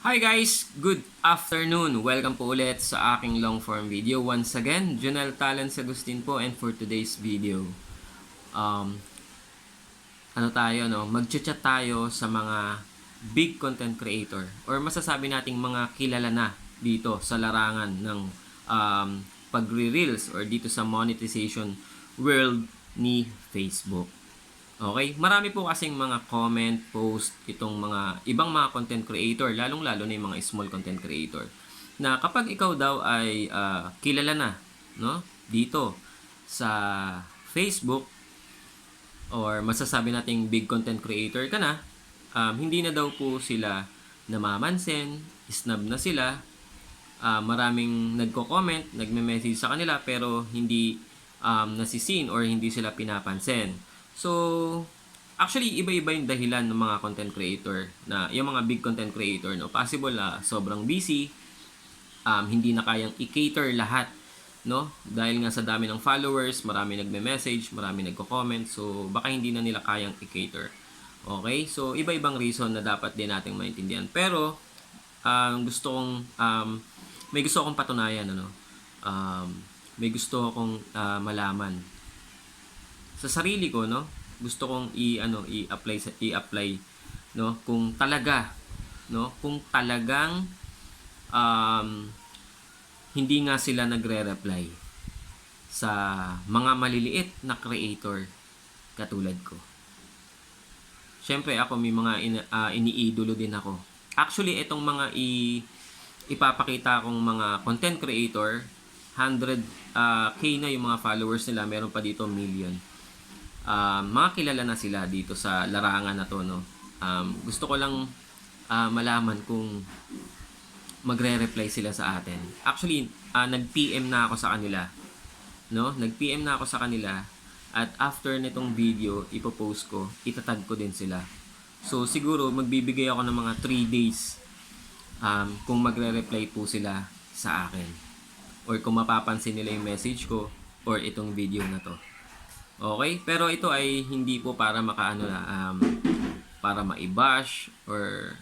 Hi guys! Good afternoon! Welcome po ulit sa aking long form video. Once again, Junel Talents Agustin po, and for today's video, um, mag-chat tayo sa mga big content creator or masasabi nating mga kilala na dito sa larangan ng pagre-reels or dito sa monetization world ni Facebook. Okay? Marami po kasing mga comment, post, itong mga ibang mga content creator, lalong-lalo na yung mga small content creator, na kapag ikaw daw ay kilala na, no? Dito sa Facebook or masasabi nating big content creator ka na, hindi na daw po sila namamansin, snub na sila, maraming nagko-comment, nagme-message sa kanila pero hindi nasisin or hindi sila pinapansin. So, actually, iba-iba yung dahilan ng mga content creator na yung mga big content creator, no? Possible na sobrang busy, hindi na kayang i-cater lahat, no? Dahil nga sa dami ng followers, marami nagme-message, marami nagko-comment, so baka hindi na nila kayang i-cater. Okay? So, iba-ibang reason na dapat din nating maintindihan. Pero, may gusto akong patunayan, ano? May gusto akong malaman sa sarili ko, no? Gusto kong i-apply, no? Kung talaga, no? Kung talagang hindi nga sila nagre-reply sa mga maliliit na creator katulad ko. Siyempre ako may mga iniidolo din ako. Actually, itong mga ipapakita kong mga content creator, 100k na yung mga followers nila, meron pa dito million. Mga kilala na sila dito sa larangan na to, no? Gusto ko lang malaman kung magre-reply sila sa atin. Actually, nag-PM na ako sa kanila, no? Nag-PM na ako sa kanila, at after nitong video ipopost ko, itatag ko din sila. So siguro magbibigay ako ng mga 3 days kung magre-reply po sila sa akin or kung mapapansin nila yung message ko or itong video na to. Okay? Pero ito ay hindi po para para ma-bash or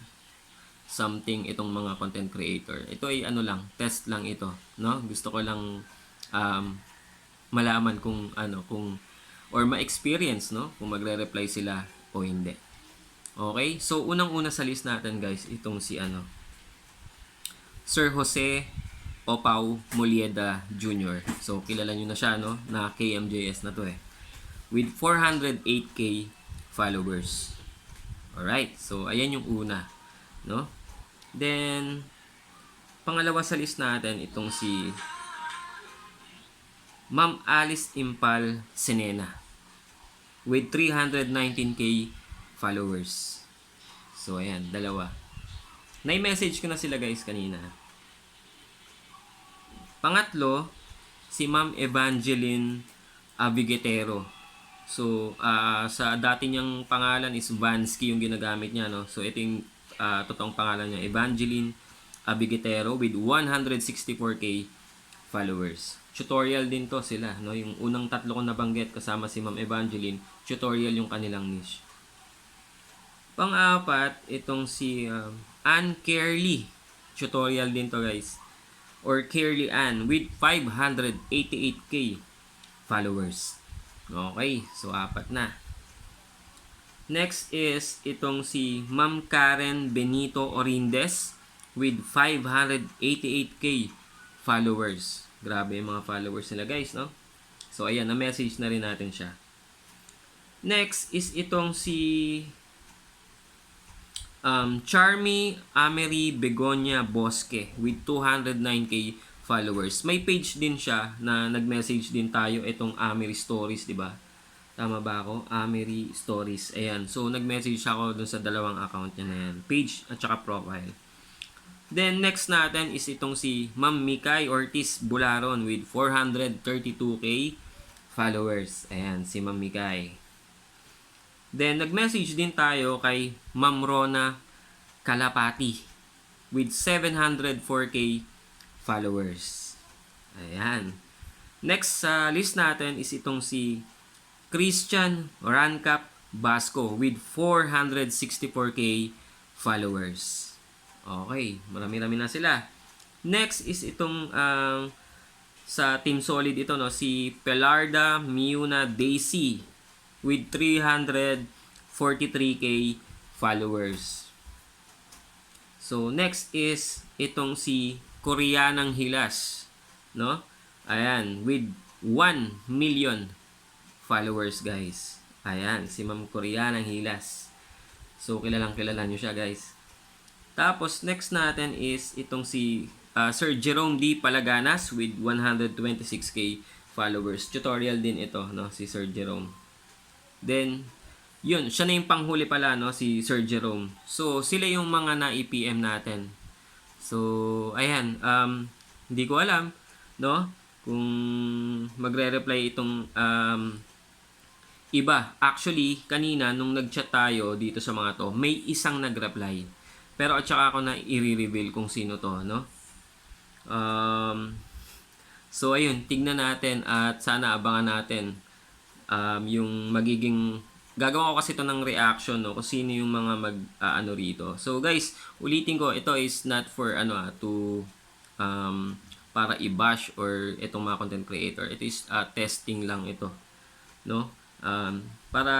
something itong mga content creator. Ito ay test lang ito, no? Gusto ko lang malaman kung or ma-experience, no? Kung magre-reply sila o hindi. Okay? So unang-una sa list natin, guys, itong si Sir Jose Opao Molieda Jr. So kilala niyo na siya, no? Na KMJS na to with 408k followers. Alright, so ayan yung una, no? Then, pangalawa sa list natin, itong si Ma'am Alice Impal Senena with 319k followers. So ayan, dalawa. Na-message ko na sila, guys, kanina. Pangatlo, si Ma'am Evangeline Abigetero. So, sa dati niyang pangalan is Vansky yung ginagamit niya, no? So, ito yung totoong pangalan niya, Evangeline Abigetero with 164k followers. Tutorial din to sila, no? Yung unang tatlo ko nabanggit kasama si Ma'am Evangeline, tutorial yung kanilang niche. Pang-apat, itong si Ann Carely. Tutorial din to, guys. Or Carely Ann with 588k followers. Okay, so 4 na. Next is itong si Ma'am Karen Benito Orindes with 588k followers. Grabe yung mga followers nila, guys, no? So ayan, na-message na rin natin siya. Next is itong si Charmy Amery Begonia Bosque with 209k followers. May page din siya na nag-message din tayo, itong Amery Stories, di ba? Tama ba ako? Amery Stories. Ayan. So, nag-message ako dun sa dalawang account niya na yan. Page at saka profile. Then, next natin is itong si Ma'am Mikay Ortiz Bularon with 432k followers. Ayan, si Ma'am Mikay. Then, nag-message din tayo kay Ma'am Rona Kalapati with 704k followers. Ayan. Next sa list natin is itong si Christian Rancap Basco with 464k followers. Okay, marami-rami na sila. Next is itong sa Team Solid ito, no, si Pelarda Miuna Daisy with 343k followers. So next is itong si Koreanang Hilas, no? Ayan, with 1 million followers, guys. Ayan, si Ma'am Koreanang Hilas. So kilalang kilala nyo siya, guys. Tapos next natin is itong si Sir Jerome D. Palaganas with 126k followers. Tutorial din ito, no, si Sir Jerome. Then yun, siya na yung panghuli pala, no, si Sir Jerome. So sila yung mga na-PM natin. So ayan, hindi ko alam, no, kung magre-reply itong iba. Actually, kanina nung nag-chat tayo dito sa mga to, may isang nag-reply. Pero at saka ako na i-reveal kung sino to, no? So ayun, tignan natin at sana abangan natin yung magiging gagawa ko kasi ito ng reaction, no, kung sino yung mga ano rito. So guys, ulitin ko, ito is not for to para i-bash or itong mga content creator. It is testing lang ito, no? Para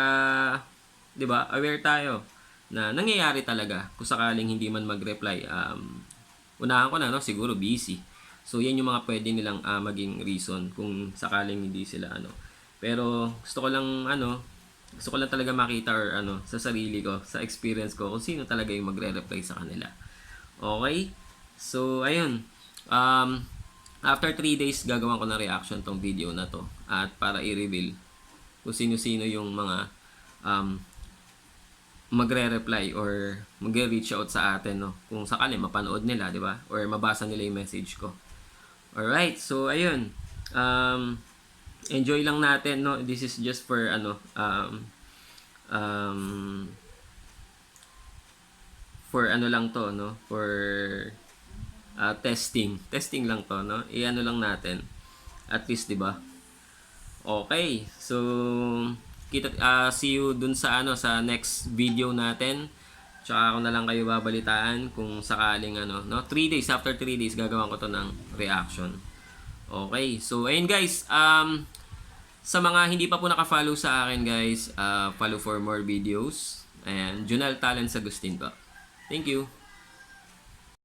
'di ba, aware tayo na nangyayari talaga kung sakaling hindi man mag-reply. Unahan ko na, no, siguro busy. So yan yung mga pwede nilang maging reason kung sakaling hindi sila Pero gusto ko lang talaga makita or sa sarili ko, sa experience ko, kung sino talaga yung magre-reply sa kanila. Okay? So ayun. After 3 days gagawin ko na reaction tong video na to at para i-reveal kung sino-sino yung mga magre-reply or magre-reach out sa atin, no, kung sakali mapanood nila, di ba, or mabasa nila yung message ko. Alright, so ayun, enjoy lang natin, no. This is just for for lang to, no, for testing lang to, no. Lang natin at least, di ba. Okay, so see you dun sa sa next video natin. Tsaka ako na lang kayo babalitaan kung sakaling 3 days, after 3 days gagawin ko to ng reaction. Okay, so ayun guys, sa mga hindi pa po naka-follow sa akin guys, follow for more videos. Ayan, Junal Talents Agustin po. Thank you.